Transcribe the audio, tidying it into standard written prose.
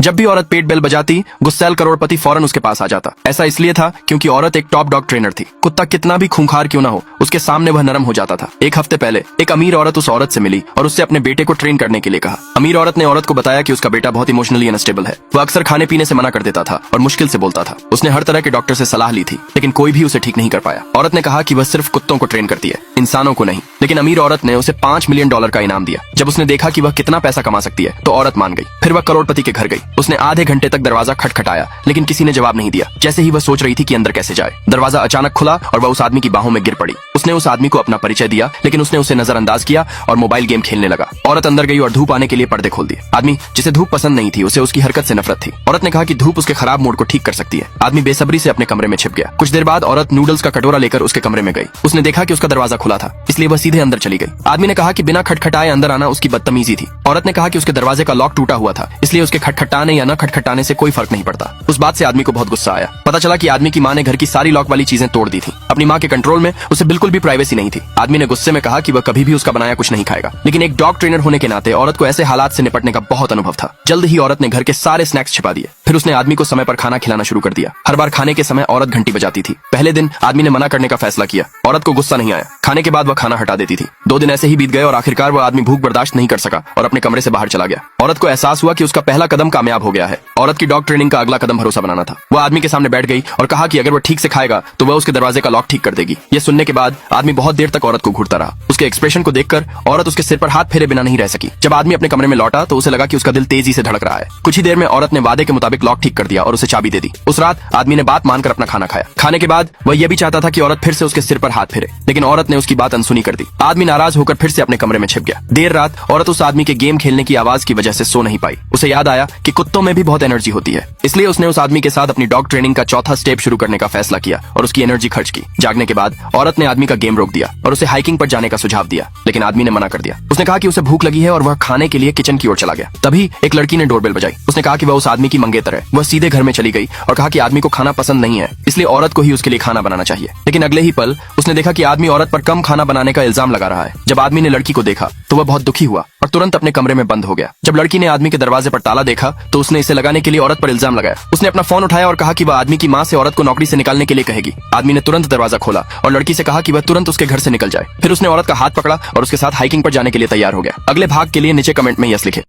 जब भी औरत पेट बेल बजाती, गुस्सैल करोड़पति फौरन उसके पास आ जाता। ऐसा इसलिए था क्योंकि औरत एक टॉप डॉग ट्रेनर थी। कुत्ता कितना भी खूंखार क्यों ना हो, उसके सामने वह नरम हो जाता था। एक हफ्ते पहले एक अमीर औरत उस औरत से मिली और उससे अपने बेटे को ट्रेन करने के लिए कहा। अमीर औरत ने औरत को बताया कि उसका बेटा बहुत इमोशनली अनस्टेबल है। वह अक्सर खाने पीने से मना कर देता था और मुश्किल से बोलता था। उसने हर तरह के डॉक्टर से सलाह ली थी, लेकिन कोई भी उसे ठीक नहीं कर पाया। औरत ने कहा कि वह सिर्फ कुत्तों को ट्रेन करती है, इंसानों को नहीं। लेकिन अमीर औरत ने उसे $5 मिलियन का इनाम दिया। जब उसने देखा कि वह कितना पैसा कमा सकती है तो औरत मान गई। फिर वह करोड़पति के घर गई। उसने आधे घंटे तक दरवाजा खटखटाया, लेकिन किसी ने जवाब नहीं दिया। जैसे ही वह सोच रही थी कि अंदर कैसे जाए, दरवाजा अचानक खुला और वह उस आदमी की बाहों में गिर पड़ी। उसने उस आदमी को अपना परिचय दिया, लेकिन उसने उसे नजरअंदाज किया और मोबाइल गेम खेलने लगा। औरत अंदर गई और धूप आने के लिए पर्दे खोल दिए। आदमी, जिसे धूप पसंद नहीं थी, उसे उसकी हरकत से नफरत थी। औरत ने कहा कि धूप उसके खराब मूड को ठीक कर सकती है। आदमी बेसब्री से अपने कमरे में छिप गया। कुछ देर बाद औरत नूडल्स का कटोरा लेकर उसके कमरे में गई। उसने देखा कि उसका दरवाजा खुला था, इसलिए वह सीधे अंदर चली गई। आदमी ने कहा कि बिना खटखटाए अंदर आना उसकी बदतमीजी थी। औरत ने कहा कि उसके दरवाजे का लॉक टूटा हुआ था, इसलिए उसके खटखटाने या न खटखटाने से कोई फर्क नहीं पड़ता। उस बात से आदमी को बहुत गुस्सा आया। पता चला कि आदमी की माँ ने घर की सारी लॉक वाली चीजें तोड़ दी थी। अपनी माँ के कंट्रोल में उसे बिल्कुल भी प्राइवेसी नहीं थी। आदमी ने गुस्से में कहा कि वह कभी भी उसका बनाया कुछ नहीं खाएगा। लेकिन एक डॉग ट्रेनर होने के नाते औरत को ऐसे हालात से निपटने का बहुत अनुभव था। जल्द ही औरत ने घर के सारे स्नैक्स छिपा दिए। फिर उसने आदमी को समय पर खाना खिलाना शुरू कर दिया। हर बार खाने के समय औरत घंटी बजाती थी। पहले दिन आदमी ने मना करने का फैसला किया। औरत को गुस्सा नहीं आया। खाने के बाद वह खाना हटा देती थी। 2 दिन ऐसे ही बीत गए और आखिरकार वह आदमी भूख बर्दाश्त नहीं कर सका और अपने कमरे से बाहर चला गया। औरत को एहसास हुआ कि उसका पहला कदम कामयाब हो गया है। औरत की डॉग ट्रेनिंग का अगला कदम भरोसा बनाना था। वह आदमी के सामने बैठ गई और कहा कि अगर वह ठीक से खाएगा तो वह उसके दरवाजे का लॉक ठीक कर देगी। यह सुनने के बाद आदमी बहुत देर तक औरत को घूरता रहा। उसके एक्सप्रेशन को देखकर औरत उसके सिर पर हाथ फेरे बिना नहीं रह सकी। जब आदमी अपने कमरे में लौटा तो उसे लगा कि उसका दिल तेजी से धड़क रहा है। कुछ ही देर में औरत ने वादे के मुताबिक लॉक ठीक कर दिया और उसे चाबी दे दी। उस रात आदमी ने बात मानकर अपना खाना खाया। खाने के बाद वह यह भी चाहता था कि औरत फिर से उसके सिर पर हाथ फेरे, लेकिन औरत ने उसकी बात अनसुनी कर दी। आदमी नाराज होकर फिर से अपने कमरे में छिप गया। देर रात औरत उस आदमी के गेम खेलने की आवाज की वजह से सो नहीं पाई। उसे याद आया कि कुत्तों में भी बहुत एनर्जी होती है, इसलिए उसने उस आदमी के साथ अपनी डॉग ट्रेनिंग का चौथा स्टेप शुरू करने का फैसला किया और उसकी एनर्जी खर्च की। जागने के बाद औरत ने आदमी का गेम रोक दिया और उसे हाइकिंग पर जाने का सुझाव दिया, लेकिन आदमी ने मना कर दिया। उसने कहा कि उसे भूख लगी है और वह खाने के लिए किचन की ओर चला गया। तभी एक लड़की ने डोरबेल बजाई। उसने कहा कि वह उस आदमी की मंगेतर है। वह सीधे घर में चली गई और कहा कि आदमी को खाना पसंद नहीं है, इसलिए औरत को ही उसके लिए खाना बनाना चाहिए। लेकिन अगले ही पल उसने देखा कि आदमी औरत पर कम खाना बनाने का इल्जाम लगा रहा है। जब आदमी ने लड़की को देखा तो वह बहुत दुखी हुआ और तुरंत अपने कमरे में बंद हो गया। जब लड़की ने आदमी के दरवाजे पर ताला देखा तो उसने इसे लगाने के लिए औरत पर इल्जाम लगाया। उसने अपना फोन उठाया और कहा कि वह आदमी की माँ से औरत को नौकरी से निकालने के लिए कहेगी। आदमी ने तुरंत दरवाजा खोला और लड़की से कहा कि वह तुरंत उसके घर से निकल जाए। फिर उसने औरत का हाथ पकड़ा और उसके साथ हाइकिंग पर जाने के लिए तैयार हो गया। अगले भाग के लिए नीचे कमेंट में यस लिखे।